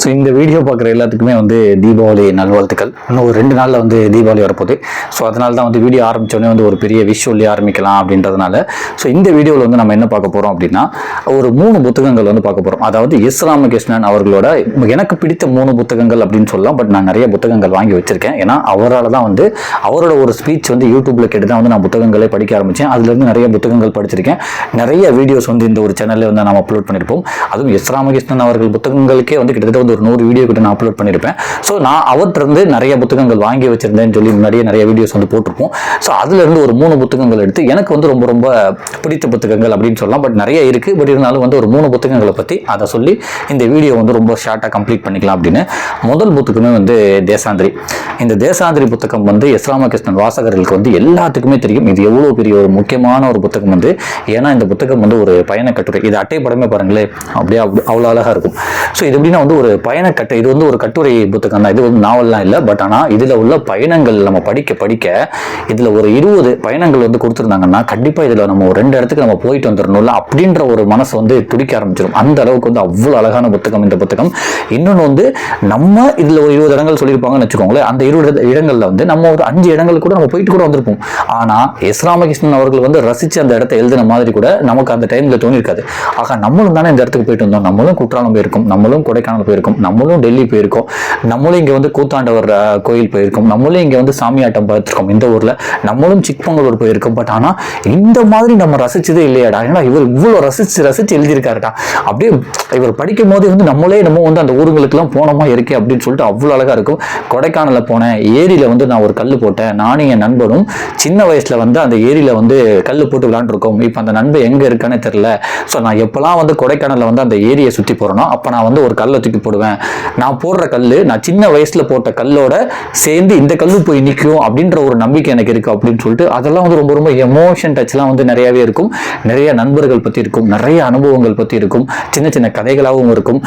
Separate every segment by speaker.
Speaker 1: So இந்த video பார்க்குற எல்லாத்துக்குமே வந்து தீபாவளி நல்வாழ்த்துக்கள். இன்னும் ஒரு 2 நாளில் வந்து தீபாவளி வரப்போகுது. ஸோ அதனால தான் வந்து வீடியோ ஆரம்பித்தோடனே வந்து ஒரு பெரிய விஷுவலி ஆரம்பிக்கலாம் அப்படின்றதுனால ஸோ இந்த வீடியோவில் வந்து நம்ம என்ன பார்க்க போகிறோம் அப்படின்னா, ஒரு 3 புத்தகங்கள் வந்து பார்க்க போகிறோம். அதாவது எஸ் ராமகிருஷ்ணன் அவர்களோட எனக்கு பிடித்த 3 புத்தகங்கள் அப்படின்னு சொல்லலாம். பட் நான் நிறைய புத்தகங்கள் வாங்கி வச்சிருக்கேன். ஏன்னா அவரால் தான் வந்து அவரோட ஒரு ஸ்பீச் வந்து யூடியூப்பில் கேட்டு தான் வந்து நான் புத்தகங்களே படிக்க ஆரம்பித்தேன். அதுலேருந்து நிறைய புத்தகங்கள் படிச்சிருக்கேன். நிறைய வீடியோஸ் வந்து இந்த ஒரு சேனலில் வந்து நம்ம அப்லோட் பண்ணியிருப்போம். அதுவும் எஸ் ராமகிருஷ்ணன் அவர்கள் புத்தகங்களுக்கே வந்து கிட்டத்தட்ட வந்து ஒரு 100 வீடியோ கிட்ட நான் அப்லோட் பண்ணியிருப்பேன். ஸோ நான் அவற்றிருந்து நிறைய புத்தகங்கள் வாங்கி வச்சிருந்தேன்னு சொல்லி முன்னாடியே நிறைய வீடியோஸ் வந்து போட்டிருப்போம். ஸோ அதுலேருந்து ஒரு 3 புத்தகங்கள் எடுத்து எனக்கு வந்து ரொம்ப ரொம்ப பிடித்த புத்தகங்கள் அப்படின்னு சொல்லலாம். பட் நிறைய இருக்குது. பட் இருந்தாலும் வந்து ஒரு 3 புத்தகங்களை பற்றி அதை சொல்லி இந்த வீடியோ வந்து ரொம்ப ஷார்ட்டாக கம்ப்ளீட் பண்ணிக்கலாம் அப்படின்னு. முதல் புத்தகமே வந்து தேசாந்திரி. இந்த தேசாந்திரி புத்தகம் வந்து எஸ் ராமகிருஷ்ணன் வாசகர்களுக்கு வந்து எல்லாத்துக்குமே தெரியும். இது எவ்வளோ பெரிய ஒரு முக்கியமான ஒரு புத்தகம் வந்து. ஏன்னா இந்த புத்தகம் வந்து ஒரு பயண கட்டுரை. இது அட்டை படமே பாருங்களேன், அப்படியே அவ்வளோ அழகாக இருக்கும். ஸோ இது எப்படின்னா வந்து ஒரு பயணக்கட்டை. இது வந்து ஒரு கட்டுரை புத்தகம் தான். இது வந்து நாவல்லாம் இல்லை. பட் ஆனால் இதில் உள்ள பயணங்கள் நம்ம படிக்க படிக்க இதில் ஒரு 20 பயணங்கள் வந்து கொடுத்துருந்தாங்கன்னா கண்டிப்பாக இதில் நம்ம ஒரு 2 இடத்துக்கு நம்ம போயிட்டு வந்துடணும்ல அப்படின்ற ஒரு மனசு வந்து துடிக்க ஆரம்பிச்சிடும். அந்த அளவுக்கு வந்து அவ்வளோ அழகான புத்தகம் இந்த புத்தகம். இன்னொன்று வந்து நம்ம இதில் ஒரு 20 இடங்கள் சொல்லியிருப்பாங்கன்னு வச்சுக்கோங்களேன். அந்த 20 இடங்களில் வந்து நம்ம ஒரு 5 இடங்கள் கூட நம்ம போயிட்டு கூட வந்திருப்போம். ஆனால் எஸ் ராமகிருஷ்ணன் அவர்கள் வந்து ரசித்து அந்த இடத்த எழுதின மாதிரி கூட நமக்கு அந்த டைமில் தோணியிருக்காது. ஆக நம்மளும் தானே இந்த இடத்துக்கு போயிட்டு வந்தோம். நம்மளும் குற்றாலம் போயிருக்கோம், நம்மளும் கொடைக்கானல் போயிருக்கோம், நம்மளும் டெல்லி போயிருக்கோம், நம்மளும் இங்கே வந்து கூத்தாண்டவர் கோயில் போயிருக்கோம், நம்மளும் இங்கே வந்து சாமியாட்டம் பார்த்துருக்கோம் இந்த ஊரில், நம்மளும் சிக்மங்களூர் போயிருக்கோம். பட் ஆனால் இந்த மாதிரி நம்ம ரசிச்சதே இல்லையாடா. ஏன்னா இவர் இவ்வளோ ரசித்து எழுதியிருக்காருடா. அப்படியே இவர் படிக்கும் போதே வந்து நம்ம வந்து அந்த ஊருங்களுக்கெல்லாம் போனோமா இருக்கே அப்படின்னு சொல்லிட்டு அவ்வளோ அழகாக இருக்கும். கொடைக்கானலில் போனேன், ஏரியில் வந்து நான் ஒரு கல் போட்டேன். நானும் என் நண்பனும் சின்ன வயசில் வந்து அந்த ஏரியில் வந்து கல் போட்டு விளாண்டுருக்கோம். இப்போ அந்த நண்பன் எங்கே இருக்கானே தெரில. ஸோ நான் எப்போல்லாம் வந்து கொடைக்கானலில் வந்து அந்த ஏரியை சுற்றி போகிறேனோ அப்போ நான் வந்து ஒரு கல்லை தூக்கி போடுவேன். நான் போடுற கல் நான் சின்ன வயசில் போட்ட கல்லோட சேர்ந்து இந்த கல்லு போய் நிற்கும் அப்படின்ற ஒரு நம்பிக்கை எனக்கு இருக்குது அப்படின்னு சொல்லிட்டு அதெல்லாம் வந்து ரொம்ப ரொம்ப எமோஷன் டச்லாம் வந்து நிறையாவே இருக்கும். நிறைய நண்பர்கள் பற்றி இருக்கும், நிறைய அனுபவங்கள் பற்றி இருக்கும், சின்ன சின்ன கதைகளாகவும் இருக்கும்.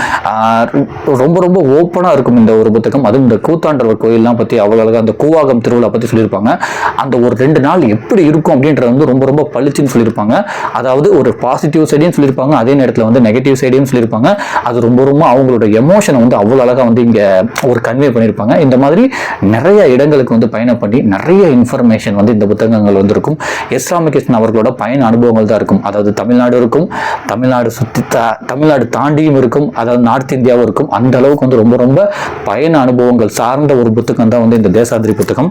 Speaker 1: ரொம்ப ரொம்ப ஓப்பனாக இருக்கும் இந்த ஒரு புத்தகம். அதுவும் இந்த கூத்தாண்டவர் கோயிலெலாம் பற்றி அவ்வளோ அழகாக அந்த கூவாகம் திருவிழா பற்றி சொல்லியிருப்பாங்க. அந்த ஒரு 2 நாள் எப்படி இருக்கும் அப்படின்றது வந்து ரொம்ப ரொம்ப பளிச்சுன்னு சொல்லியிருப்பாங்க. அதாவது ஒரு பாசிட்டிவ் சைடையும் சொல்லியிருப்பாங்க, அதே நேரத்தில் வந்து நெகட்டிவ் சைடையும் சொல்லியிருப்பாங்க. அது ரொம்ப ரொம்ப அவங்களோட எமோஷனை வந்து அவ்வளோ அழகாக வந்து இங்கே ஒரு கன்வே பண்ணியிருப்பாங்க. இந்த மாதிரி நிறைய இடங்களுக்கு வந்து பயணம் பண்ணி நிறைய இன்ஃபர்மேஷன் வந்து இந்த புத்தகங்கள் வந்து இருக்கும். எஸ் ராமகிருஷ்ணன் அவர்களோட பயண அனுபவங்கள் தான் இருக்கும். அதாவது தமிழ்நாடு இருக்கும், தமிழ்நாடு சுற்றி தமிழ்நாடு தாண்டியும் இருக்கும், அதாவது நார்த் இந்தியாவும் இருக்கும். அந்த அளவுக்கு வந்து ரொம்ப ரொம்ப பயண அனுபவங்கள் சார்ந்த ஒரு புத்தகம் தான் வந்து இந்த தேசாந்திரி புத்தகம்.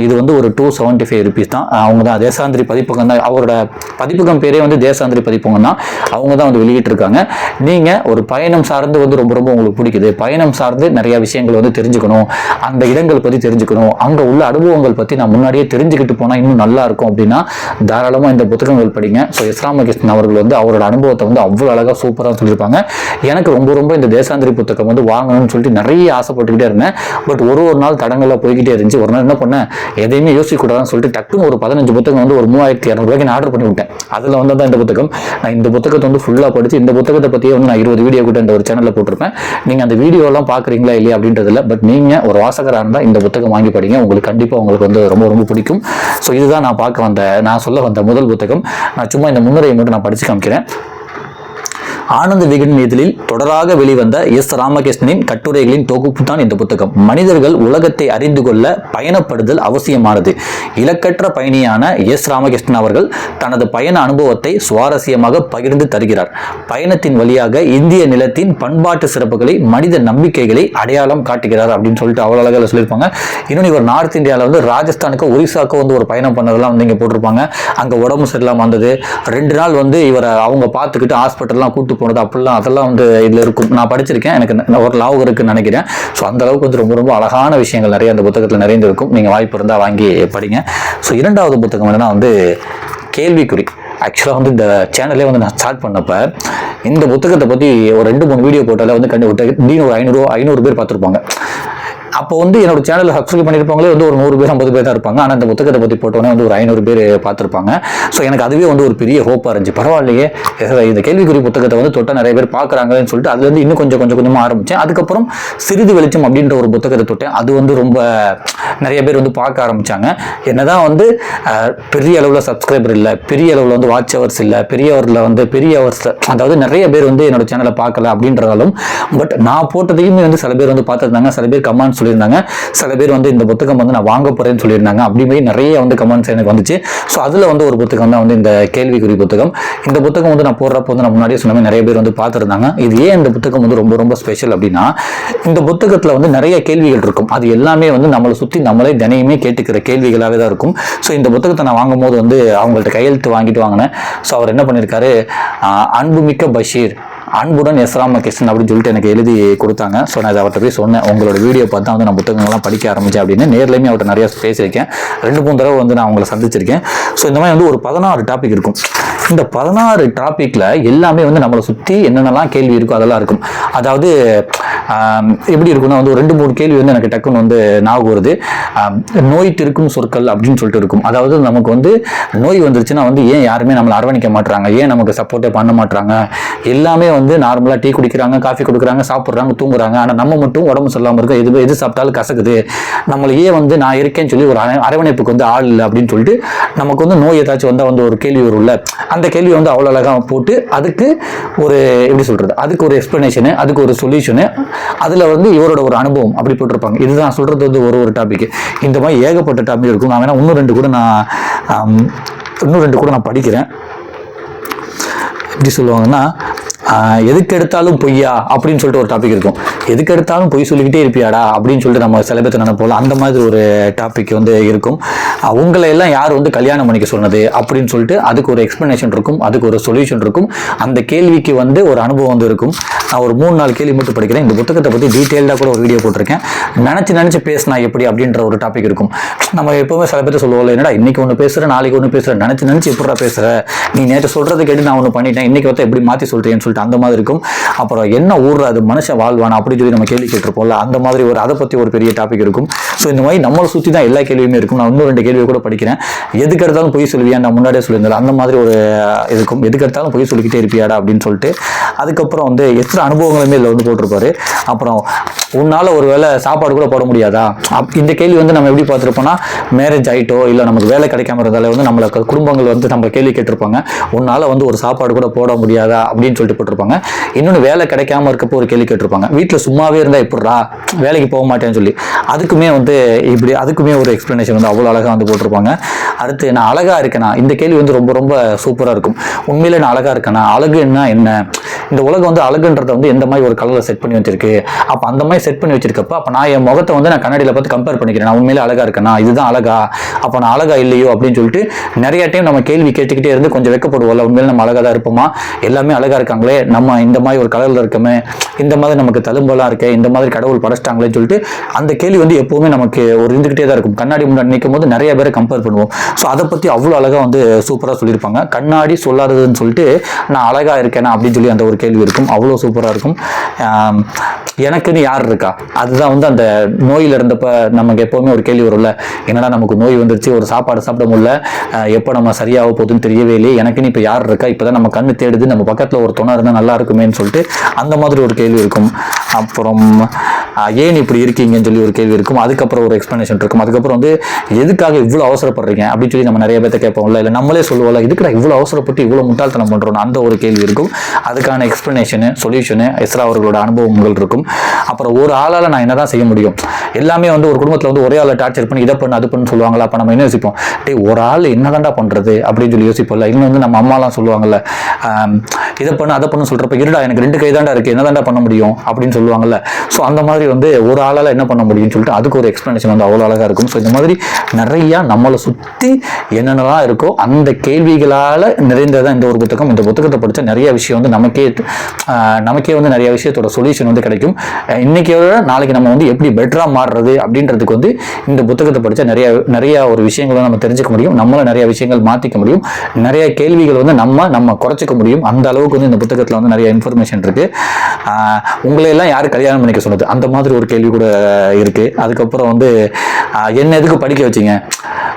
Speaker 1: இது வந்து ஒரு 275 rupees தான். அவங்க தான் தேசாந்திரி பதிப்பகம் தான். அவரோட பதிப்பகம் பேரே வந்து தேசாந்திரி பதிப்பகம் தான். அவங்க தான் வந்து வெளியிட்டிருக்காங்க. நீங்கள் ஒரு பயணம் சார்ந்து வந்து ரொம்ப ரொம்ப உங்களுக்கு பிடிக்குது, பயணம் சார்ந்து நிறைய விஷயங்கள் வந்து தெரிஞ்சுக்கணும், அந்த இடங்கள் பற்றி தெரிஞ்சுக்கணும், அங்கே உள்ள அனுபவங்கள் பற்றி நான் முன்னாடியே தெரிஞ்சுக்கிட்டு போனால் இன்னும் நல்லா இருக்கும் அப்படின்னா தாராளமாக இந்த புத்தகங்கள் படிங்க. ஸோ எஸ் ராமகிருஷ்ணன் அவர்கள் வந்து அவரோட அனுபவத்தை வந்து அவ்வளோ அழகாக சூப்பராக சொல்லியிருப்பாங்க. எனக்கு ரொம்ப ரொம்ப இந்த தேசாந்திரி புத்தகம் வந்து வாங்கணும்னு சொல்லிட்டு நிறைய ஆசைப்பட்டுக்கிட்டே இருந்தேன். பட் ஒரு நாள் தடங்களாக போய்கிட்டே இருந்துச்சு. ஒரு நாள் என்ன பண்ணேன், எதையுமே யோசிக்கக்கூடாதுன்னு சொல்லிட்டு டக்குன்னு ஒரு 15 புத்தகம் வந்து ஒரு 3200 ரூபாய்க்கு நான் ஆர்டர் பண்ணி விட்டேன். அதில் வந்து தான் இந்த புத்தகம். நான் இந்த புத்தகத்தை வந்து ஃபுல்லாக படித்து இந்த புத்தகத்தை பற்றியே வந்து நான் 20 வீடியோ கூட இந்த ஒரு சேனலில் போட்டிருப்பேன். நீங்கள் அந்த வீடியோலாம் பார்க்குறீங்களா இல்லையா அப்படின்றதில்ல. பட் நீங்கள் ஒரு வாசகராக இருந்தால் இந்த புத்தகம் வாங்கி படிங்க. உங்களுக்கு கண்டிப்பாக உங்களுக்கு வந்து ரொம்ப ரொம்ப பிடிக்கும். ஸோ இதுதான் நான் சொல்ல வந்த முதல் புத்தகம். நான் சும்மா இந்த முன்னுரையை மட்டும் நான் படித்து காமிக்கிறேன். ஆனந்த விகடன் இதழில் தொடராக வெளிவந்த எஸ் ராமகிருஷ்ணனின் கட்டுரைகளின் தொகுப்பு தான் இந்த புத்தகம். மனிதர்கள் உலகத்தை அறிந்து கொள்ள பயணப்படுதல் அவசியமானது. இலக்கற்ற பயணியான எஸ் ராமகிருஷ்ணன் அவர்கள் தனது பயண அனுபவத்தை சுவாரஸ்யமாக பகிர்ந்து தருகிறார். பயணத்தின் வழியாக இந்திய நிலத்தின் பண்பாட்டு சிறப்புகளை, மனித நம்பிக்கைகளை அடையாளம் காட்டுகிறார் அப்படின்னு சொல்லிட்டு அவ்வளோ அழகாக சொல்லியிருப்பாங்க. இன்னொன்று இவர் நார்த் இந்தியாவில் வந்து ராஜஸ்தானுக்கு ஒரிசாவுக்கு வந்து ஒரு பயணம் பண்ணதெல்லாம் வந்து இங்கே போட்டிருப்பாங்க. அங்கே உடம்பு சரியில்லாமல் வந்தது, 2 நாள் வந்து இவரை அவங்க பார்த்துக்கிட்டு ஹாஸ்பிட்டல்லாம் கூட்டு போனது அப்படிலாம் அதெல்லாம் வந்து இதில் இருக்கும். நான் படிச்சிருக்கேன், எனக்கு ஒரு லாபம் இருக்குன்னு நினைக்கிறேன். ஸோ அந்த அளவுக்கு வந்து ரொம்ப ரொம்ப அழகான விஷயங்கள் நிறைய அந்த புத்தகத்தில் நிறைந்திருக்கும். நீங்கள் வாய்ப்பு இருந்தால் வாங்கி படிங்க. ஸோ 2வது புத்தகம் என்னன்னா வந்து கேள்விக்குறி. ஆக்சுவலாக வந்து இந்த சேனலே வந்து நான் ஸ்டார்ட் பண்ணப்போ இந்த புத்தகத்தை பற்றி ஒரு 2-3 வீடியோ போட்டாலே வந்து கண்டிப்பாக ஒரு 500 பேர் பார்த்துருப்பாங்க. அப்போ வந்து என்னோட சேனல் சப்ஸ்கிரைப் பண்ணியிருப்பவங்களே வந்து ஒரு 100 பேர் 50 பேர் தான் இருப்பாங்க. ஆனால் இந்த புத்தகத்தை பற்றி போட்டோன்னே வந்து ஒரு 500 பேர் பார்த்துருப்பாங்க. ஸோ எனக்கு அதுவே வந்து ஒரு பெரிய ஹோப்பாக இருந்துச்சு. பரவாயில்லையே, இந்த கேள்விக்குறி புத்தகத்தை வந்து தொட்ட நிறைய பேர் பார்க்குறாங்கன்னு சொல்லிட்டு அதுலேருந்து இன்னும் கொஞ்சமாக ஆரம்பித்தேன். அதுக்கப்புறம் சிறிது வெளிச்சம் அப்படின்ற ஒரு புத்தகத்தை தொட்டேன். அது வந்து ரொம்ப நிறைய பேர் வந்து பார்க்க ஆரம்பித்தாங்க. என்னதான் வந்து பெரிய அளவில் சப்ஸ்கிரைபர் இல்லை, பெரிய அளவில் வந்து வாட்ச் ஹவர்ஸ் இல்லை, பெரிய ஹவர்ஸ் அதாவது நிறைய பேர் வந்து என்னோட சேனலை பார்க்கல அப்படின்றதாலும், பட் நான் போட்டதையுமே வந்து சில பேர் வந்து பார்த்துருந்தாங்க. சில பேர் கமெண்ட் சொல்லியிருந்தாங்க. சில பேர் வந்து இந்த புத்தகம் வந்து நான் வாங்க போறேன்னு சொல்லியிருந்தாங்க. அப்படி மாதிரி நிறைய வந்து கமெண்ட்ஸ் எனக்கு வந்துச்சு. ஸோ அதில் வந்து ஒரு புத்தகம் தான் வந்து இந்த கேள்விக்குறி புத்தகம். இந்த புத்தகம் வந்து நான் போடுறப்போ வந்து நான் முன்னாடியே சொன்ன நிறைய பேர் வந்து பார்த்துருந்தாங்க. இது ஏன் இந்த புத்தகம் வந்து ரொம்ப ரொம்ப ஸ்பெஷல் அப்படின்னா, இந்த புத்தகத்தில் வந்து நிறைய கேள்விகள் இருக்கும். அது எல்லாமே வந்து நம்மளை சுற்றி நம்மளே தினையுமே கேட்டுக்கிற கேள்விகளாகவே தான் இருக்கும். ஸோ இந்த புத்தகத்தை நான் வாங்கும் போது வந்து அவங்கள்ட்ட கையெழுத்து வாங்கிட்டு வாங்கினேன். ஸோ அவர் என்ன பண்ணியிருக்காரு, அன்புமிக்க பஷீர், அன்புடன் எஸ் ராமகிருஷ்ணன் அப்படின்னு சொல்லிட்டு எனக்கு எழுதி கொடுத்தாங்க. ஸோ நான் அவர்கிட்ட போய் சொன்னேன், உங்களோட வீடியோ பார்த்தா வந்து நான் புத்தகங்கள்லாம் படிக்க ஆரம்பித்தேன் அப்படின்னு. நேர்லையுமே அவர்கிட்ட நிறைய பேசியிருக்கேன். 2-3 தடவை வந்து நான் அவங்களை சந்திச்சிருக்கேன். ஸோ இந்த மாதிரி வந்து ஒரு 16 டாபிக் இருக்கும். இந்த 16 டாப்பிக்கில் எல்லாமே வந்து நம்மளை சுற்றி என்னென்னலாம் கேள்வி இருக்கோ அதெல்லாம் இருக்கும். அதாவது எப்படி இருக்குன்னா வந்து ஒரு 2-3 கேள்வி வந்து எனக்கு டக்குன்னு வந்து ஞாபகம் வருது. நோய் திருக்கும் சொற்கள் அப்படின்னு சொல்லிட்டு இருக்கும். அதாவது நமக்கு வந்து நோய் வந்துருச்சுன்னா வந்து ஏன் யாருமே நம்மளை அரவணைக்க மாட்டுறாங்க, ஏன் நமக்கு சப்போர்ட்டே பண்ண மாட்டுறாங்க, எல்லாமே வந்து நார்மலாக டீ குடிக்கிறாங்க, காஃபி கொடுக்குறாங்க, சாப்பிட்றாங்க, தூங்குறாங்க. ஆனால் நம்ம மட்டும் உடம்பு சொல்லாமல் இருக்க, எது சாப்பிட்டாலும் கசக்குது, நம்மளையே வந்து நான் இருக்கேன்னு சொல்லி ஒரு அரவணைப்புக்கு வந்து ஆள் இல்லை அப்படின்னு சொல்லிட்டு நமக்கு வந்து நோய் ஏதாச்சும் வந்தால் வந்து ஒரு கேள்வி வரும்ல, அந்த கேள்வி வந்து அவ்வளோ அழகாக போட்டு அதுக்கு ஒரு எப்படி சொல்கிறது, அதுக்கு ஒரு எக்ஸ்பிளனேஷனு, அதுக்கு ஒரு சொல்யூஷனு, அதில் வந்து இவரோட ஒரு அனுபவம் அப்படி போட்டிருப்பாங்க. இதுதான் சொல்கிறது வந்து ஒரு டாபிக். இந்த மாதிரி ஏகப்பட்ட டாபிக் இருக்கும். நான் வேணா இன்னும் 2 கூட நான் படிக்கிறேன். எப்படி சொல்லுவாங்கன்னா, எதுக்கு எடுத்தாலும் பொய்யா அப்படின்னு சொல்லிட்டு ஒரு டாபிக் இருக்கும். எதுக்கு எடுத்தாலும் பொய் சொல்லிக்கிட்டே இருப்பியாடா அப்படின்னு சொல்லிட்டு நம்ம சில பேர் நினைப்போம். அந்த மாதிரி ஒரு டாபிக் வந்து இருக்கும். உங்களை எல்லாம் யார் வந்து கல்யாணம் பண்ணிக்க சொன்னது அப்படின்னு சொல்லிட்டு அதுக்கு ஒரு எக்ஸ்பிளனேஷன் இருக்கும், அதுக்கு ஒரு சொல்யூஷன் இருக்கும். அந்த கேள்விக்கு வந்து ஒரு அனுபவம் வந்து இருக்கும். நான் ஒரு 3-4 கேள்வி மட்டும் படிக்கிறேன். இந்த புத்தகத்தை பற்றி டீட்டெயில்டாக கூட ஒரு வீடியோ போட்டிருக்கேன். நினச்சி பேசினா எப்படி அப்படின்ற ஒரு டாபிக் இருக்கும். நம்ம எப்போவுமே சில பேர் சொல்லுவோம், என்னடா இன்னைக்கு ஒன்று பேசுகிறேன், நாளைக்கு ஒன்று பேசுகிறேன், நினச்சி எப்படா பேசுகிற, நீ நேற்று சொல்கிறத கேட்டு நான் ஒன்று பண்ணிட்டேன், இன்னைக்கு வந்து எப்படி மாற்றி சொல்கிறேன்னு சொல்லிட்டு அந்த மாதிரி இருக்கும். அப்புறம் என்ன ஊர்றது மனுஷன் வாழ்வானா அப்படின்னு சொல்லி நம்ம கேள்வி கேட்டிருப்போம்ல, அந்த மாதிரி ஒரு அதை பற்றி ஒரு பெரிய டாபிக் இருக்கும். ஸோ இந்த மாதிரி நம்மளை சுற்றி தான் எல்லா கேள்வியுமே இருக்கும். நான் இன்னும் 2 கேள்வியை கூட படிக்கிறேன். எதுக்கு எடுத்தாலும் பொய் சொல்லுவியா, நான் முன்னாடியே சொல்லியிருந்தேன், அந்த மாதிரி ஒரு இருக்கும். எதுக்கு எடுத்தாலும் பொய் சொல்லிக்கிட்டே இருப்பியாடா அப்படின்னு சொல்லிட்டு. அதுக்கப்புறம் வந்து எத்தனை அனுபவங்களுமே இதில் வந்து போட்டிருப்பாரு. அப்புறம் உன்னால் ஒரு வேளை சாப்பாடு கூட போட முடியாதா, இந்த கேள்வி வந்து நம்ம எப்படி பார்த்துருப்போம்னா, மேரேஜ் ஆகிட்டோ இல்லை நமக்கு வேலை கிடைக்காம இருந்தாலே வந்து நம்மளை குடும்பங்கள் வந்து நம்ம கேள்வி கேட்டிருப்பாங்க, உன்னால் வந்து ஒரு சாப்பாடு கூட போட முடியாதா அப்படின்னு சொல்லிட்டு போட்டிருப்பாங்க. இன்னொன்று வேலை கிடைக்காம இருக்கப்போ ஒரு கேள்வி கேட்டிருப்பாங்க, வீட்டில் சும்மாவே இருந்தால் எப்படிரா வேலைக்கு போக மாட்டேன்னு சொல்லி. அதுக்குமே வந்து இப்படி அதுக்குமே ஒரு எக்ஸ்பிளனேஷன் வந்து அவ்வளோ அழகாக வந்து போட்டிருப்பாங்க. அடுத்து நான் அழகாக இருக்கேனா, இந்த கேள்வி வந்து ரொம்ப ரொம்ப சூப்பராக இருக்கும். உண்மையிலே நான் அழகாக இருக்கேனா, அழகுன்னா என்ன, இந்த உலகம் வந்து அழகுன்றதை வந்து எந்த மாதிரி ஒரு கலரில் செட் பண்ணி வச்சிருக்கு, அப்போ அந்த மாதிரி செட் பண்ணி வச்சிருக்கப்ப அப்போ நான் என் முகத்தை வந்து நான் கண்ணாடியில் பார்த்து கம்பேர் பண்ணிக்கிறேன், நான் உண்மையிலே அழகாக இருக்கேனா, இதுதான் அழகா, அப்போ நான் அழகா இல்லையோ அப்படின்னு சொல்லிட்டு நிறைய டைம் நம்ம கேள்வி கேட்டுக்கிட்டே இருந்து கொஞ்சம் வெக்கப்படுவோம்ல, உண்மையிலே நம்ம அழகாக தான் இருப்போமா, எல்லாமே அழகாக இருக்காங்களே, நம்ம இந்த மாதிரி ஒரு கலரில் இருக்கமே, இந்த மாதிரி நமக்கு தழும்பெல்லாம் இருக்கே, இந்த மாதிரி கடவுள் படைச்சிட்டாங்களேன்னு சொல்லிட்டு அந்த கேள்வி வந்து எப்போவுமே நமக்கு ஒரு இருந்துகிட்டே தான் இருக்கும். கண்ணாடி முன்னாடி நிற்கும் போது நிறைய பேரை கம்பேர் பண்ணுவோம். ஸோ அதை பற்றி அவ்வளோ அழகாக வந்து சூப்பராக சொல்லியிருப்பாங்க. கண்ணாடி சொல்லாததுன்னு சொல்லிட்டு நான் அழகாக இருக்கேனா அப்படின்னு சொல்லி அந்த ஒரு கேள்வி இருக்கும். அவ்வளோ சூப்பராக இருக்கும். எனக்குன்னு யார் இருக்கா, அதுதான் வந்து அந்த நோயில் இருந்தப்ப நமக்கு எப்போவுமே ஒரு கேள்வி வரும்ல, என்னடா நமக்கு நோய் வந்துருச்சு, ஒரு சாப்பாடு சாப்பிட முடியல, எப்போ நம்ம சரியாக போகுதுன்னு தெரியவே இல்லையே, எனக்குன்னு இப்போ யார் இருக்கா, இப்போ தான் நம்ம கண்ணு தேடுது, நம்ம பக்கத்தில் ஒரு துணை இருந்தால் நல்லா இருக்குமேன்னு சொல்லிட்டு அந்த மாதிரி ஒரு கேள்வி இருக்கும். அப்புறம் ஏன் இப்படி இருக்கீங்கன்னு சொல்லி ஒரு கேள்வி இருக்கும். அதுக்கப்புறம் ஒரு எக்ஸ்பிளனேஷன் இருக்கும். அதுக்கப்புறம் வந்து எதுக்காக இவ்வளோ அவசரப்படுறீங்க அப்படின்னு சொல்லி நம்ம நிறைய பேர்த்த கேட்போம்ல, இல்லை நம்மளே சொல்லுவோம்ல, இதுக்குடா இவ்வளோ அவசரப்பட்டு இவ்வளோ முட்டாள்தனம் பண்ணுறோம், அந்த ஒரு கேள்வி இருக்கும். அதுக்கான எக்ஸ்பிளனேஷனு, சொல்யூஷனு எஸ்ரா அவர்களோட அனுபவங்கள் இருக்கும். அப்புறம் ஒரு ஆளால் நான் என்னதான் செய்ய முடியும், எல்லாமே வந்து ஒரு குடும்பத்தில் வந்து ஒரே ஆளை டார்ச்சர் பண்ணி இதை பண்ணு அது பண்ணு சொல்லுவாங்களா, அப்போ நம்ம என்ன யோசிப்போம், ஒரு ஆள் என்னதான்டா பண்ணுறது அப்படின்னு சொல்லி யோசிப்போம்ல. இன்னும் வந்து நம்ம அம்மாலாம் சொல்லுவாங்கல்ல, இதை பண்ணு அதை பண்ணு சொல்கிறப்ப, இருடா எனக்கு 2 கை தாண்டா இருக்குது, என்னதான்டா பண்ண முடியும் அப்படின்னு சொல்லுவாங்கல்ல. ஸோ அந்த மாதிரி வந்து ஒரு ஆளால் என்ன பண்ண முடியும்னு சொல்லிட்டு அதுக்கு ஒரு எக்ஸ்பிளனேஷன் வந்து அவ்வளோ அழகாக இருக்கும். ஸோ இந்த மாதிரி நிறையா நம்மளை சுற்றி என்னென்னலாம் இருக்கோ அந்த கேள்விகளால் நிறைந்ததான் இந்த ஒரு புத்தகம். இந்த புத்தகத்தை படித்தா நிறைய விஷயம் வந்து நமக்கே வந்து நிறைய விஷயத்தோட சொல்யூஷன் வந்து கிடைக்கும். இன்னைக்கோட நாளைக்கு நம்ம வந்து எப்படி பெட்டராக மாறுறது அப்படின்றதுக்கு வந்து இந்த புத்தகத்தை படித்தா நிறைய ஒரு விஷயங்களை நம்ம தெரிஞ்சுக்க முடியும், நம்மள நிறைய விஷயங்கள் மாற்றிக்க முடியும், நிறைய கேள்விகள் வந்து நம்ம குறைச்சிக்க முடியும். அந்த அளவுக்கு வந்து இந்த புத்தகத்தில் வந்து நிறைய இன்ஃபர்மேஷன் இருக்கு. உங்களை எல்லாம் யார் கல்யாணம் பண்ணிக்க சொன்னது, அந்த மாதிரி ஒரு கேள்வி கூட இருக்குது. அதுக்கப்புறம் வந்து என்ன எதுக்கு படிக்க வச்சிங்க?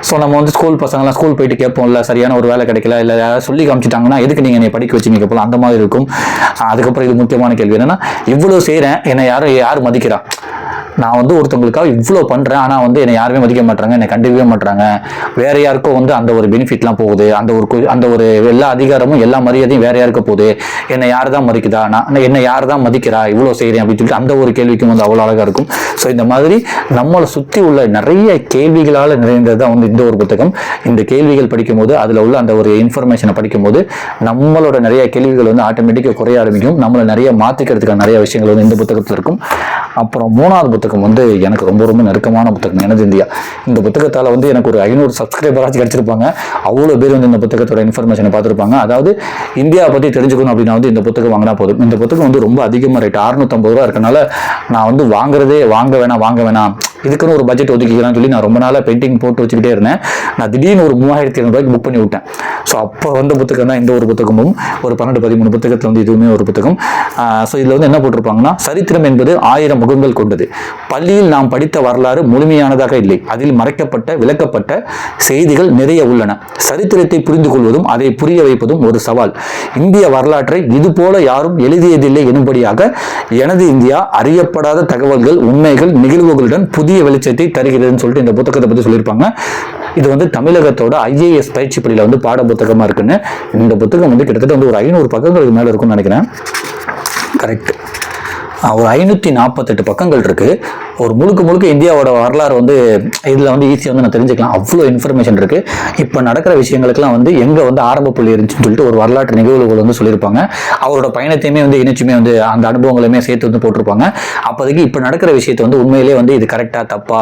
Speaker 1: ஸோ நம்ம வந்து ஸ்கூல் பசங்களாம் ஸ்கூல் போயிட்டு கேட்போம்ல, சரியான ஒரு வேலை கிடைக்கல, இல்லை யாராவது சொல்லி காமிச்சிட்டாங்கன்னா எதுக்கு நீங்கள் என்னை படிக்க வச்சிங்க கேட்போம், அந்த மாதிரி இருக்கும். அதுக்கப்புறம் இது முக்கியமான கேள்வி என்னன்னா, இவ்வளோ செய்கிறேன், என்னை யார் மதிக்கிறா? நான் வந்து ஒருத்தவங்களுக்காக இவ்வளோ பண்ணுறேன், ஆனால் வந்து என்னை யாருமே மதிக்க மாட்டாங்க, என்னை கண்டுக்கவே மாட்டாங்க, வேற யாருக்கும் வந்து அந்த ஒரு பெனிஃபிட்லாம் போகுது, அந்த ஒரு எல்லா அதிகாரமும் எல்லா மரியாதையும் வேற யாருக்கு போகுது, என்னை யார் தான் மதிக்குதா, என்னை யார் தான் மதிக்கிறா, இவ்வளோ செய்கிறேன் அப்படின்னு சொல்லிட்டு அந்த ஒரு கேள்விக்கும் வந்து அவ்வளோ அழகாக இருக்கும். ஸோ இந்த மாதிரி நம்மளை சுற்றி உள்ள நிறைய கேள்விகளால் நிறைந்தது தான் வந்து இந்த ஒரு புத்தகம். இந்த கேள்விகள் படிக்கும்போது அதில் உள்ள அந்த ஒரு இன்ஃபர்மேஷனை படிக்கும்போது நம்மளோட நிறைய கேள்விகள் வந்து ஆட்டோமேட்டிக்காக குறைய ஆரம்பிக்கும், நம்மளை நிறைய மாற்றிக்கிறதுக்கான நிறைய விஷயங்கள் வந்து இந்த புத்தகத்தில் இருக்கும். அப்புறம் 3வது புத்தகம் வந்து எனக்கு ரொம்ப ரொம்ப நெருக்கமான புத்தகம், எனது இந்தியா. இந்த புத்தகத்தால் வந்து எனக்கு ஒரு 500 சப்ஸ்கிரைபராச்சும் கிடைச்சிருப்பாங்க. அவ்வளோ பேர் வந்து இந்த புத்தகத்தோட இன்ஃபர்மேஷனை பார்த்துருப்பாங்க. அதாவது இந்தியாவை பற்றி தெரிஞ்சுக்கணும் அப்படின்னா வந்து இந்த புத்தகம் வாங்கினா போதும். இந்த புத்தகம் வந்து ரொம்ப அதிகமாக ரேட் 650 ரூபா இருக்கனால நான் வந்து வாங்க வேணாம் இதுக்குன்னு ஒரு பட்ஜெட் ஒதுக்கிக்கலாம்னு சொல்லி நான் ரொம்ப நாளாக பெயிண்டிங் போட்டு வச்சுக்கிட்டே இருந்தேன். நான் திடீர்னு ஒரு 3200 ரூபாய்க்கு புக் பண்ணி விட்டேன். ஸோ அப்போ வந்த புத்தகம் தான் இந்த ஒரு புத்தகமும். ஒரு 12-13 புத்தகத்தில் வந்து இதுவுமே ஒரு புத்தகம். ஸோ இதில் வந்து என்ன போட்டிருப்பாங்கன்னா, சரித்திரம் என்பது 1000 முகங்கள் கொண்டது. பள்ளியில் நாம் படித்த வரலாறு முழுமையானதாக இல்லை, அதில் மறைக்கப்பட்ட விளக்கப்பட்ட செய்திகள் நிறைய உள்ளன. சரித்திரத்தை புரிந்து கொள்வதும் அதை புரிய வைப்பதும் ஒரு சவால். இந்திய வரலாற்றை இது போல யாரும் எழுதியதில்லை எனும்படியாக எனது இந்தியா அறியப்படாத தகவல்கள், உண்மைகள், நிகழ்வுகளுடன் புதிய வெளிச்சத்தை தருகிறதுன்னு சொல்லிட்டு இந்த புத்தகத்தை பற்றி சொல்லியிருப்பாங்க. இது வந்து தமிழகத்தோட IAS பயிற்சி பள்ளியில் வந்து பாட புத்தகமாக இருக்குன்னு. இந்த புத்தகம் வந்து கிட்டத்தட்ட வந்து ஒரு 500 பக்கங்களுக்கு மேலே இருக்கும்னு நினைக்கிறேன். கரெக்ட், ஒரு 548 பக்கங்கள் இருக்குது. ஒரு முழுக்க இந்தியாவோட வரலாறு வந்து இதில் வந்து ஈஸியாக வந்து நான் தெரிஞ்சுக்கலாம். அவ்வளோ இன்ஃபர்மேஷன் இருக்குது. இப்போ நடக்கிற விஷயங்களுக்குலாம் வந்து எங்கே வந்து ஆரம்ப புள்ளி இருந்துச்சுன்னு சொல்லிட்டு ஒரு வரலாற்று நிகழ்வுகள் வந்து சொல்லியிருப்பாங்க. அவரோட பயணத்தையுமே வந்து இணைச்சுமே வந்து அந்த அனுபவங்களையுமே சேர்த்து வந்து போட்டிருப்பாங்க. அப்போதைக்கு இப்போ நடக்கிற விஷயத்தை வந்து உண்மையிலே வந்து இது கரெக்டாக தப்பா,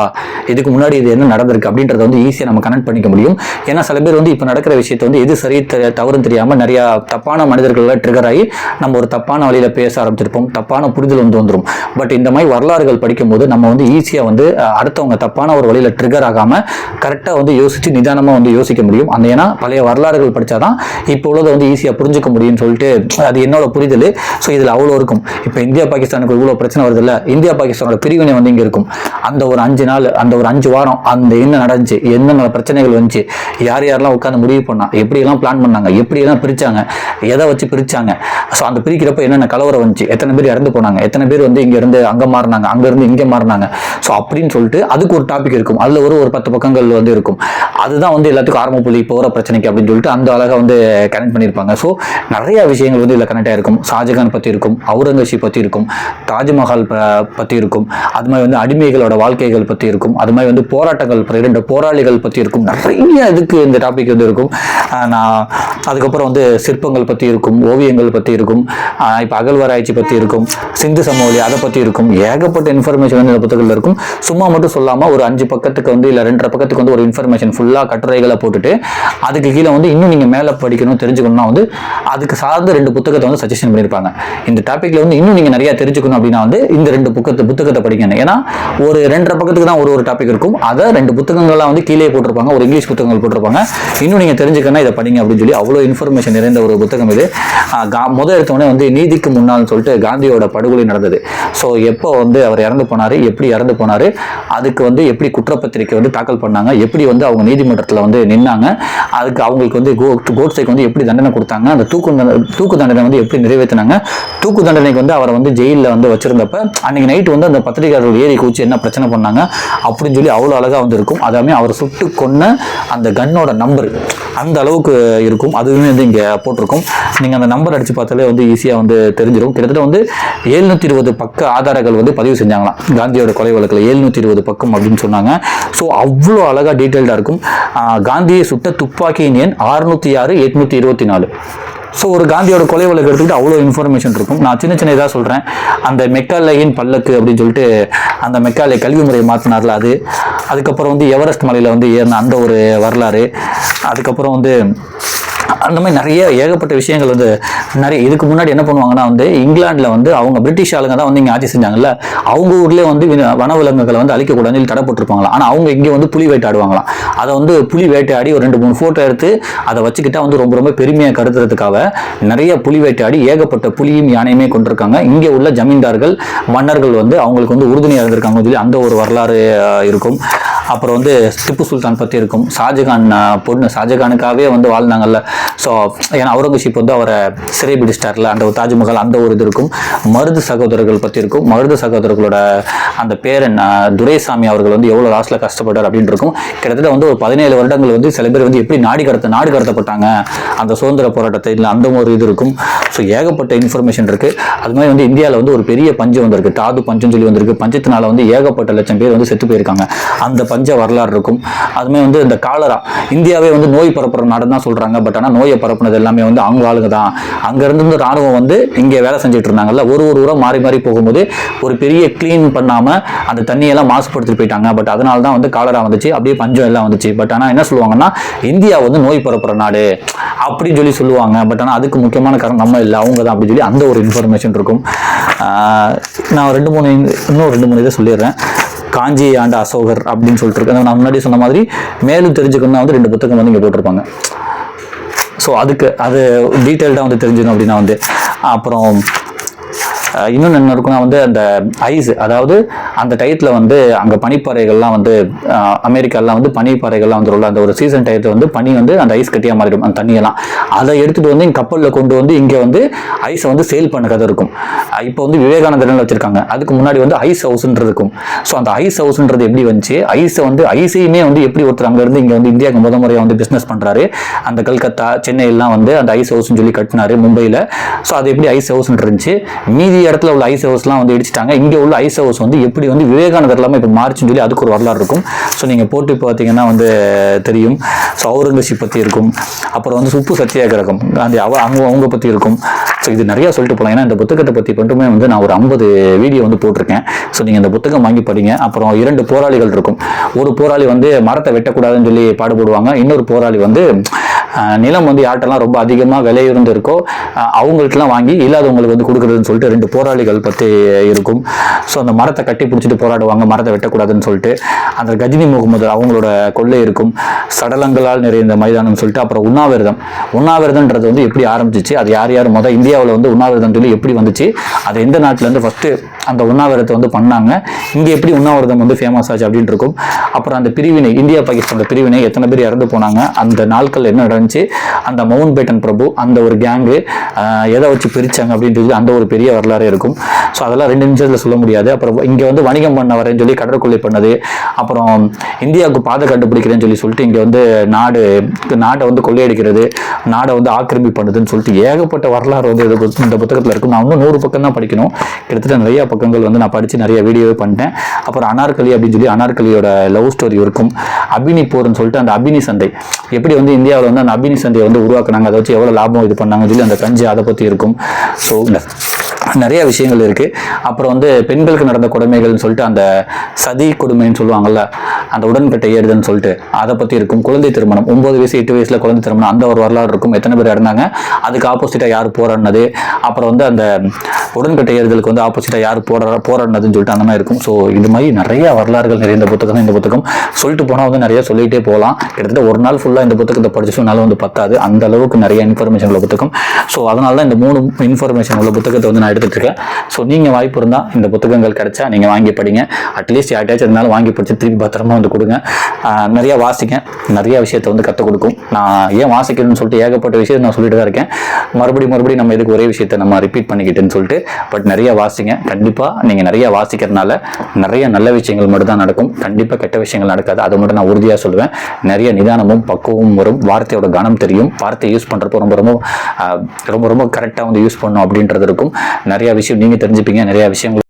Speaker 1: இதுக்கு முன்னாடி இது என்ன நடந்திருக்கு அப்படின்றத வந்து ஈஸியாக நம்ம கனெக்ட் பண்ணிக்க முடியும். ஏன்னா சில பேர் வந்து இப்போ நடக்கிற விஷயத்தை வந்து எது சரி தவறுன்னு தெரியாமல் நிறையா தப்பான மனிதர்களால் ட்ரிகர் ஆகி நம்ம ஒரு தப்பான வழியில் பேச ஆரம்பிச்சிருப்போம், தப்பான புரிதல் வந்துடும். பட் இந்த மாதிரி வரலாறுகள் படிக்கும்போது நம்ம வந்து ஈஸியாக வந்து அடுத்தவங்க தப்பான ஒரு வழியில் ட்ரிகர் ஆகாமல் கரெக்டாக வந்து யோசித்து நிதானமாக வந்து யோசிக்க முடியும். அந்த ஏன்னா பழைய வரலாறுகள் படித்தாதான் இப்போ உள்ளதை வந்து ஈஸியாக புரிஞ்சுக்க முடியும்னு சொல்லிட்டு அது என்னோட புரிதல். ஸோ இதில் அவ்வளோ இருக்கும். இப்போ இந்தியா பாகிஸ்தானுக்கு இவ்வளோ பிரச்சனை வருது இல்லை, இந்தியா பாகிஸ்தானோட பிரிவினை வந்து இங்கே இருக்கும். அந்த ஒரு 5 நாள், அந்த ஒரு 5 வாரம், அந்த என்ன நடந்துச்சு, என்னென்ன பிரச்சனைகள் வந்துச்சு, யாரெல்லாம் உட்காந்து முடிவு பண்ணா, எப்படியெல்லாம் பிளான் பண்ணாங்க, எப்படியெல்லாம் பிரித்தாங்க, எதை வச்சு பிரித்தாங்க, ஸோ அந்த பிரிக்கிறப்ப என்னென்ன கலவரம் வந்துச்சு, எத்தனை பேர் இறந்து போனாங்க, எத்தனை பேர் வந்து இங்கேருந்து அங்கே மாறினாங்க, அங்கேருந்து இங்கே மாறினாங்க. ஸோ அப்படின்னு சொல்லிட்டு அதுக்கு ஒரு டாபிக் இருக்கும். அதில் ஒரு 10 பக்கங்கள் வந்து இருக்கும். அதுதான் வந்து எல்லாத்துக்கும் ஆரம்ப புள்ளி போகிற பிரச்சனைக்கு அப்படின்னு சொல்லிட்டு அந்த அழகாக வந்து கனெக்ட் பண்ணியிருப்பாங்க. ஸோ நிறைய விஷயங்கள் வந்து இதில் கனெக்ட் ஆகிருக்கும். ஷாஜகான் பற்றி இருக்கும், அவுரங்கசீப் பற்றி இருக்கும், தாஜ்மஹால் பற்றி இருக்கும், அது மாதிரி வந்து அடிமைகளோட வாழ்க்கைகள் பற்றி இருக்கும், அது மாதிரி வந்து போராட்டங்கள் 2 போராளிகள் பற்றி இருக்கும். நிறைய இதுக்கு இந்த டாபிக் வந்து இருக்கும். அதுக்கப்புறம் வந்து சிற்பங்கள் பற்றி இருக்கும், ஓவியங்கள் பற்றி இருக்கும், இப்போ அகழ்வாராய்ச்சி பற்றி இருக்கும், சிந்து சமவெளி அதை பற்றி இருக்கும். ஏகப்பட்ட இன்ஃபர்மேஷன் வந்து இந்த புத்தகத்தில் இருக்கும். சும்மா மட்டும் சொல்லாமல் ஒரு 5 பக்கத்துக்கு வந்து இல்லை 2.5 பக்கத்துக்கு வந்து ஒரு இன்ஃபர்மேஷன் ஃபுல்லாக கட்டுரைகளை போட்டுட்டு அதுக்கு கீழே வந்து இன்னும் நீங்கள் மேலே படிக்கணும் தெரிஞ்சுக்கணும்னா வந்து அதுக்கு சார்ந்த 2 புத்தகத்தை வந்து சஜஷன் பண்ணியிருப்பாங்க. இந்த டாப்பிக்கில் வந்து இன்னும் நீங்கள் நிறையா தெரிஞ்சுக்கணும் அப்படின்னா வந்து இந்த 2 புத்தகத்தை படிக்கணும். ஏன்னா ஒரு 2.5 பக்கத்துக்கு தான் ஒரு டாபிக் இருக்கும். அதை 2 புத்தகங்கள்லாம் வந்து கீழே போட்டிருப்பாங்க, ஒரு இங்கிலீஷ் புத்தகங்கள் போட்டிருப்பாங்க. இன்னும் நீங்கள் தெரிஞ்சுக்கணும் இதை படிங்க அப்படின்னு சொல்லி அவ்வளோ இன்ஃபர்மேஷன் நிறைந்த ஒரு புத்தகம் இது. முதல் எடுத்தோடனே வந்து நீதிக்கு முன்னால்னு சொல்லிட்டு காந்தியோட படுகொலை நடந்தது. ஸோ எப்போ வந்து அவர் இறந்து போனார், எப்படி இறந்து போனார், அதுக்கு வந்து எப்படி குற்றப்பத்திரிக்கை வந்து தாக்கல் பண்ணாங்க, எப்படி வந்து அவங்க நீதிமன்றத்தில் வந்து நின்னாங்க, அதுக்கு அவங்களுக்கு வந்து கோட்ஸேக்கு வந்து எப்படி தண்டனை கொடுத்தாங்க, அந்த தூக்கு தண்டனை வந்து எப்படி நிறைவேற்றினாங்க, தூக்கு தண்டனைக்கு வந்து அவரை வந்து ஜெயிலில் வந்து வச்சிருந்தப்ப அன்னைக்கு நைட்டு வந்து அந்த பத்திரிகையாளர்கள் ஏறி கூச்சி என்ன பிரச்சனை பண்ணாங்க அப்படின்னு சொல்லி அவ்வளோ அழகாக வந்து இருக்கும். அதாமே அவர் சுட்டு கொன்ன அந்த கன்னோட நம்பர் அந்த அளவுக்கு இருக்கும். அதுவுமே வந்து இங்கே போட்டிருக்கும். நீங்கள் அந்த நம்பர் அடித்து பார்த்தாலே வந்து ஈஸியாக வந்து தெரிஞ்சிடும். கிட்டத்தட்ட வந்து 720 பக்க ஆதாரங்கள் வந்து பதிவு செஞ்சாங்களாம் காந்தியோட கொலை வழக்கில். 720 பக்கம் அப்படின்னு சொன்னாங்க. ஸோ அவ்வளோ அழகாக டீட்டெயில்டாக இருக்கும். காந்தியை சுட்ட துப்பாக்கியின் எண் 606-824. ஸோ ஒரு காந்தியோட கொலை வழக்கு எடுத்துக்கிட்டு அவ்வளோ இன்ஃபர்மேஷன் இருக்கும். நான் சின்ன இதாக சொல்கிறேன். அந்த மெக்காலேயின் பல்லக்கு அப்படின்னு சொல்லிட்டு அந்த மெக்காலே கல்வி முறையை மாற்றினார்ல அது, அதுக்கப்புறம் வந்து எவரெஸ்ட் மலையில் வந்து ஏறின அந்த ஒரு வரலாறு, அதுக்கப்புறம் வந்து அந்த மாதிரி நிறைய ஏகப்பட்ட விஷயங்கள் வந்து நிறைய. இதுக்கு முன்னாடி என்ன பண்ணுவாங்கன்னா வந்து இங்கிலாந்துல வந்து அவங்க பிரிட்டிஷ் ஆளுங்க தான் வந்து இங்கே ஆட்சி செஞ்சாங்கல்ல, அவங்க ஊர்லேயே வந்து வனவிலங்குகளை வந்து அழிக்கக்கூடாதுன்னு தடை போட்டிருப்பாங்களா. ஆனால் அவங்க இங்கே வந்து புலி வேட்டையாடுவாங்களாம். அதை வந்து புலி வேட்டையாடி ஒரு 2-3 ஃபோட்டோ எடுத்து அதை வச்சுக்கிட்டா வந்து ரொம்ப ரொம்ப பெருமையாக கருதுறதுக்காக நிறைய புலி வேட்டையாடி ஏகப்பட்ட புலியும் யானையுமே கொண்டிருக்காங்க. இங்கே உள்ள ஜமீன்தார்கள் மன்னர்கள் வந்து அவங்களுக்கு வந்து உறுதுணையாக இருந்திருக்காங்கன்னு சொல்லி அந்த ஒரு வரலாறு இருக்கும். அப்புறம் வந்து திப்பு சுல்தான் பற்றி இருக்கும். ஷாஜகான் பொண்ணு ஷாஜகானுக்காகவே வந்து வாழ்ந்தாங்கல்ல. ஸோ ஏன்னா அவுரங்கசீப் வந்து அவரை சிறை பிடிச்சிட்டார்ல, அந்த தாஜ்மஹால் அந்த ஒரு இது இருக்கும். மருது சகோதரர்கள் பற்றி இருக்கும். மருது சகோதரர்களோட அந்த பேரன் துரைசாமி அவர்கள் வந்து எவ்வளோ லாஸ்ட்டில் கஷ்டப்பட்டார் அப்படின்னு இருக்கும். கிட்டத்தட்ட வந்து ஒரு 17 வருடங்கள் வந்து சில பேர் வந்து எப்படி நாடு கடத்தப்பட்டாங்க அந்த சுதந்திர போராட்டத்தை, இல்லை அந்த ஒரு இது இருக்கும். ஸோ ஏகப்பட்ட இன்ஃபர்மேஷன் இருக்குது. அது மாதிரி வந்து இந்தியாவில் வந்து ஒரு பெரிய பஞ்சம் வந்திருக்கு, தாது பஞ்சம் சொல்லி வந்திருக்கு. பஞ்சத்தினால வந்து ஏகப்பட்ட லட்சம் பேர் வந்து செத்து போயிருக்காங்க. அந்த பஞ்ச வரலாறு இருக்கும். அதுமே வந்து இந்த காலரா, இந்தியாவே வந்து நோய் பரப்புற நாடுன்னு தான் சொல்றாங்க. பட் ஆனால் நோயை பரப்புனது எல்லாமே வந்து அவங்க ஆளுங்க தான். அங்கிருந்து ராணுவம் வந்து இங்கே வேலை செஞ்சுட்டு இருந்தாங்கல்ல, ஒரு ஊரம் மாறி மாறி போகும்போது ஒரு பெரிய கிளீன் பண்ணாம அந்த தண்ணியெல்லாம் மாசுபடுத்திட்டு போயிட்டாங்க. பட் அதனால தான் வந்து காலரா வந்துச்சு, அப்படியே பஞ்சம் எல்லாம் வந்துச்சு. பட் ஆனால் என்ன சொல்லுவாங்கன்னா இந்தியா வந்து நோய் பரப்புற நாடு அப்படின்னு சொல்லி சொல்லுவாங்க. பட் ஆனால் அதுக்கு முக்கியமான காரணம் நம்ம இல்லை, அவங்க தான் அப்படின்னு சொல்லி அந்த ஒரு இன்ஃபர்மேஷன் இருக்கும். நான் 2-3 இதை சொல்லிடுறேன். காஞ்சி ஆண்ட அசோகர் அப்படின்னு சொல்லிட்டு இருக்கு. நான் முன்னாடி சொன்ன மாதிரி மேலும் தெரிஞ்சுக்கணும்னா வந்து 2 புத்தகம் வந்து இங்கே போட்டிருப்பாங்க. ஸோ அதுக்கு அது டீட்டெயில்டாக வந்து தெரிஞ்சுக்கணும் அப்படின்னா வந்து அப்புறம் இன்னொன்று என்ன இருக்குன்னா வந்து அந்த ஐஸ், அதாவது அந்த டயத்தில் வந்து அங்கே பனிப்பாறைகள்லாம் வந்து அமெரிக்காலாம் வந்து பனிப்பாறைகள்லாம் வந்துடும். அந்த ஒரு சீசன் டயத்தை வந்து பனி வந்து அந்த ஐஸ் கட்டியாக மாறிடும் அந்த தண்ணியெல்லாம். அதை எடுத்துகிட்டு வந்து இங்கே கப்பலில் கொண்டு வந்து இங்கே வந்து ஐஸை வந்து சேல் பண்ண கதை இருக்கும். இப்போ வந்து விவேகானந்தரில் வச்சுருக்காங்க. அதுக்கு முன்னாடி வந்து ஐஸ் ஹவுஸ்ன்றது இருக்கும். ஸோ அந்த ஐஸ் ஹவுஸ்ன்றது எப்படி வந்துச்சு, ஐஸையுமே வந்து எப்படி ஒருத்தர் அங்கேருந்து இங்கே வந்து இந்தியாவுக்கு முறையாக வந்து பிஸ்னஸ் பண்ணுறாரு. அந்த கல்கத்தா சென்னையெல்லாம் வந்து அந்த ஐஸ் ஹவுஸ்ன்னு சொல்லி கட்டினாரு மும்பையில். ஸோ அது எப்படி ஐஸ் ஹவுஸ்ன்னு இருந்துச்சு. மீதி இடத்துல உள்ள ஐஸ் ஹவுஸ்லாம் வந்து இடிச்சிட்டாங்க. இங்கே உள்ள ஐஸ் ஹவுஸ் வந்து எப்படி வந்து விவேகானந்தர் இல்லாமல் இப்போ மாறிச்சுன்னு சொல்லி அதுக்கு ஒரு வரலாறு இருக்கும். ஸோ நீங்கள் போட்டு பார்த்தீங்கன்னா வந்து தெரியும். ஸோ அவுரங்கசீப் பற்றி இருக்கும். அப்புறம் வந்து உப்பு சத்தியாகிரகம் அந்த அவங்க பற்றி இருக்கும். ஸோ இது நிறையா சொல்லிட்டு போகலாம். ஏன்னா இந்த புத்தகத்தை பற்றி மட்டுமே வந்து நான் ஒரு 50 வீடியோ வந்து போட்டிருக்கேன். ஸோ நீங்கள் இந்த புத்தகம் வாங்கி படிங்க. அப்புறம் 2 போராளிகள் இருக்கும். ஒரு போராளி வந்து மரத்தை வெட்டக்கூடாதுன்னு சொல்லி பாடுபடுவாங்க. இன்னொரு போராளி வந்து நிலம் வந்து யார்ட்டெல்லாம் ரொம்ப அதிகமாக விலையுருந்து இருக்கோ அவங்களுக்கெல்லாம் வாங்கி இல்லாதவங்களுக்கு வந்து கொடுக்குறதுன்னு சொல்லிட்டு 2 போராளிகள் பற்றி இருக்கும். ஸோ அந்த மரத்தை கட்டி பிடிச்சிட்டு போராடுவாங்க, மரத்தை வெட்டக்கூடாதுன்னு சொல்லிட்டு. அந்த கஜினி முகமது அவங்களோட கொள்ளை இருக்கும். சடலங்களால் நிறைந்த மைதானம்னு சொல்லிட்டு. அப்புறம் உண்ணாவிரதம்ன்றது வந்து எப்படி ஆரம்பிச்சிச்சு, அது யார் இந்தியாவில் வந்து உண்ணாவிரதம் சொல்லி எப்படி வந்துச்சு, அது எந்த நாட்டிலேருந்து ஃபஸ்ட்டு அந்த உண்ணாவிரதத்தை வந்து பண்ணாங்க, இங்கே எப்படி உண்ணாவிரதம் வந்து ஃபேமஸ் ஆச்சு அப்படின்னு இருக்கும். அப்புறம் அந்த பிரிவினை, இந்தியா பாகிஸ்தானோட பிரிவினை, எத்தனை பேர் இறந்து போனாங்க, அந்த நாட்கள் என்ன நடந்துச்சு, அந்த மவுண்ட் பேட்டன் பிரபு அந்த ஒரு கேங்கு எதை வச்சு பிரிச்சாங்க அப்படின்றது அந்த ஒரு பெரிய வரலாறு இருக்கும். ஸோ அதெல்லாம் 2 நிமிஷத்தில் சொல்ல முடியாது. அப்புறம் இங்கே வந்து வணிகம் பண்ண வரேன்னு சொல்லி கடற்கொள்ளை பண்ணது, அப்புறம் இந்தியாவுக்கு பாதை கண்டுபிடிக்கிறேன்னு சொல்லிட்டு இங்கே வந்து நாட்டை வந்து கொள்ளையடிக்கிறது, நாடை வந்து ஆக்கிரமி பண்ணுதுன்னு சொல்லிட்டு ஏகப்பட்ட வரலாறு வந்து இந்த புத்தகத்தில் இருக்கும். நான் இன்னும் 100 பக்கம் தான் படிக்கணும். கிட்டத்தட்ட நிறைய பக்கங்கள் வந்து நான் படித்து நிறைய வீடியோவே பண்ணிட்டேன். அப்புறம் அனார்கலி அப்படின்னு சொல்லி அனார்கலியோட லவ் ஸ்டோரி இருக்கும். அபினி போர்னு சொல்லிட்டு அந்த அபினி சந்தை எப்படி வந்து இந்தியாவில் வந்து அந்த அபினி சந்தையை வந்து உருவாக்குனாங்க, அதை வச்சு எவ்வளோ லாபம் இது பண்ணாங்கன்னு சொல்லி அந்த கஞ்சி அதை பற்றி இருக்கும். ஸோ நிறைய விஷயங்கள் இருக்குது. அப்புறம் வந்து பெண்களுக்கு நடந்த கொடுமைகள்னு சொல்லிட்டு அந்த சதி கொடுமைன்னு சொல்லுவாங்கல்ல, அந்த உடன்கட்டை ஏறுதுன்னு சொல்லிட்டு அதை பற்றி இருக்கும். குழந்தை திருமணம் 9 வயசு 8 வயசில் குழந்தை திருமணம் அந்த ஒரு வரலாறு இருக்கும். எத்தனை பேர் இறந்தாங்க, அதுக்கு ஆப்போசிட்டாக யார் போராடினது, அப்புறம் வந்து அந்த உடன்கட்டை ஏறுதலுக்கு வந்து ஆப்போசிட்டாக யார் போராடினதுன்னு சொல்லிட்டு அந்த மாதிரி இருக்கும். ஸோ இது மாதிரி நிறைய வரலாறுகள் நிறைந்த புத்தகம் இந்த புத்தகம். சொல்லிட்டு போனால் வந்து நிறைய சொல்லிகிட்டே போகலாம். கிட்டத்தட்ட ஒரு நாள் ஃபுல்லாக இந்த புத்தகத்தை படிச்சுனாலும் வந்து பத்தாது, அந்த அளவுக்கு நிறைய இன்ஃபர்மேஷன் உள்ள புத்தகம். ஸோ அதனால தான் இந்த 3 இன்ஃபர்மேஷன் உள்ள புத்தகத்தை வந்து நான் எடுத்துட்டு இருக்கேன். ஸோ நீங்கள் வாய்ப்பு இருந்தால் இந்த புத்தகங்கள் கிடைச்சா நீங்கள் வாங்கி படிங்க. அட்லீஸ்ட் யார்ட்டாச்சும் இருந்தாலும் வாங்கி படிச்சு திருப்பி பத்திரமா வந்து கொடுங்க. நிறைய வாசிங்க, நிறைய விஷயத்தை வந்து கற்றுக் கொடுக்கும். நான் ஏன் வாசிக்கணும்னு சொல்லிட்டு ஏகப்பட்ட விஷயத்தை நான் சொல்லிட்டு தான் இருக்கேன். மறுபடியும் நம்ம இதுக்கு ஒரே விஷயத்தை நம்ம ரிப்பீட் பண்ணிக்கிட்டேன்னு சொல்லிட்டு. பட் நிறைய வாசிங்க. கண்டிப்பாக நீங்கள் நிறைய வாசிக்கிறதுனால நிறைய நல்ல விஷயங்கள் மட்டும் தான் நடக்கும். கண்டிப்பாக கெட்ட விஷயங்கள் நடக்காது, அதை மட்டும் நான் உறுதியாக சொல்லுவேன். நிறைய நிதானமும் பக்குவமும் வரும். வார்த்தையோட கனம் தெரியும். வார்த்தை யூஸ் பண்ணுறப்போ ரொம்ப கரெக்டாக வந்து யூஸ் பண்ணணும் அப்படின்றது இருக்கும். நிறைய விஷயம் நீங்கள் தெரிஞ்சுப்பீங்க. நிறைய விஷயங்கள்